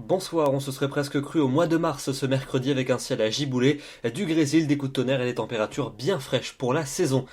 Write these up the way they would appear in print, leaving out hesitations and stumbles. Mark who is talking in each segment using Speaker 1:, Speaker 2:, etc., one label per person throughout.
Speaker 1: Bonsoir, on se serait presque cru au mois de mars ce mercredi avec un ciel à giboulée, du grésil, des coups de tonnerre et des températures bien fraîches pour la saison.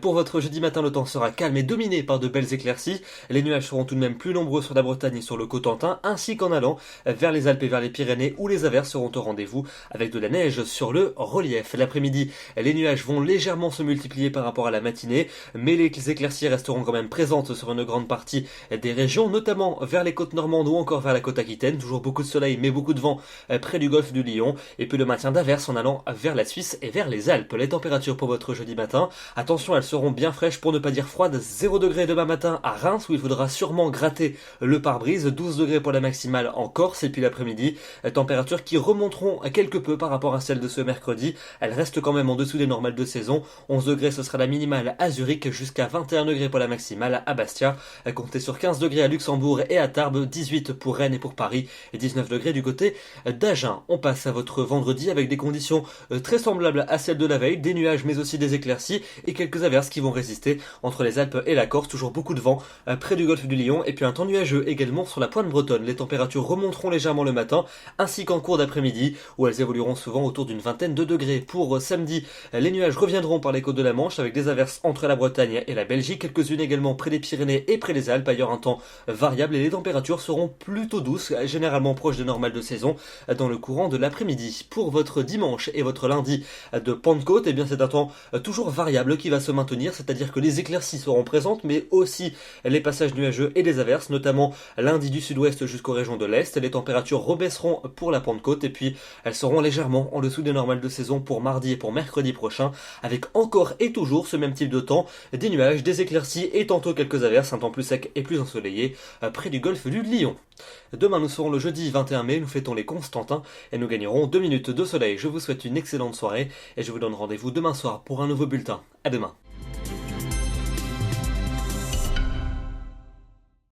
Speaker 1: Pour votre jeudi matin, le temps sera calme et dominé par de belles éclaircies. Les nuages seront tout de même plus nombreux sur la Bretagne et sur le Cotentin, ainsi qu'en allant vers les Alpes et vers les Pyrénées où les averses seront au rendez-vous avec de la neige sur le relief. L'après-midi, les nuages vont légèrement se multiplier par rapport à la matinée, mais les éclaircies resteront quand même présentes sur une grande partie des régions, notamment vers les côtes normandes ou encore vers la côte aquitaine. Toujours beaucoup de soleil mais beaucoup de vent près du golfe du Lion, et puis le maintien d'averses en allant vers la Suisse et vers les Alpes. Les températures pour votre jeudi matin, attention, elles seront bien fraîches pour ne pas dire froides. 0 degré demain matin à Reims où il faudra sûrement gratter le pare-brise, 12 degrés pour la maximale en Corse, et puis l'après-midi, températures qui remonteront quelque peu par rapport à celles de ce mercredi. Elles restent quand même en dessous des normales de saison. 11 degrés ce sera la minimale à Zurich, jusqu'à 21 degrés pour la maximale à Bastia. Comptez sur 15 degrés à Luxembourg et à Tarbes, 18 pour Rennes et pour Paris, et 19 degrés du côté d'Agen. On passe à votre vendredi avec des conditions très semblables à celles de la veille, des nuages mais aussi des éclaircies et quelques averses qui vont résister entre les Alpes et la Corse. Toujours beaucoup de vent près du golfe du Lion, et puis un temps nuageux également sur la pointe bretonne. Les températures remonteront légèrement le matin ainsi qu'en cours d'après-midi où elles évolueront souvent autour d'une vingtaine de degrés. Pour samedi, les nuages reviendront par les côtes de la Manche avec des averses entre la Bretagne et la Belgique, quelques-unes également près des Pyrénées et près des Alpes. Ailleurs un temps variable et les températures seront plutôt douces, généralement proches des normales de saison dans le courant de l'après-midi. Pour votre dimanche et votre lundi de Pentecôte, eh bien c'est un temps toujours variable qui va se maintenir, c'est-à-dire que les éclaircies seront présentes mais aussi les passages nuageux et des averses, notamment lundi du sud-ouest jusqu'aux régions de l'est. Les températures rebaisseront pour la Pentecôte et puis elles seront légèrement en dessous des normales de saison pour mardi et pour mercredi prochain, avec encore et toujours ce même type de temps, des nuages, des éclaircies et tantôt quelques averses, un temps plus sec et plus ensoleillé près du golfe du Lion. Demain nous serons le jeudi 21 mai, nous fêtons les Constantins et nous gagnerons 2 minutes de soleil. Je vous souhaite une excellente soirée et je vous donne rendez-vous demain soir pour un nouveau bulletin. À demain.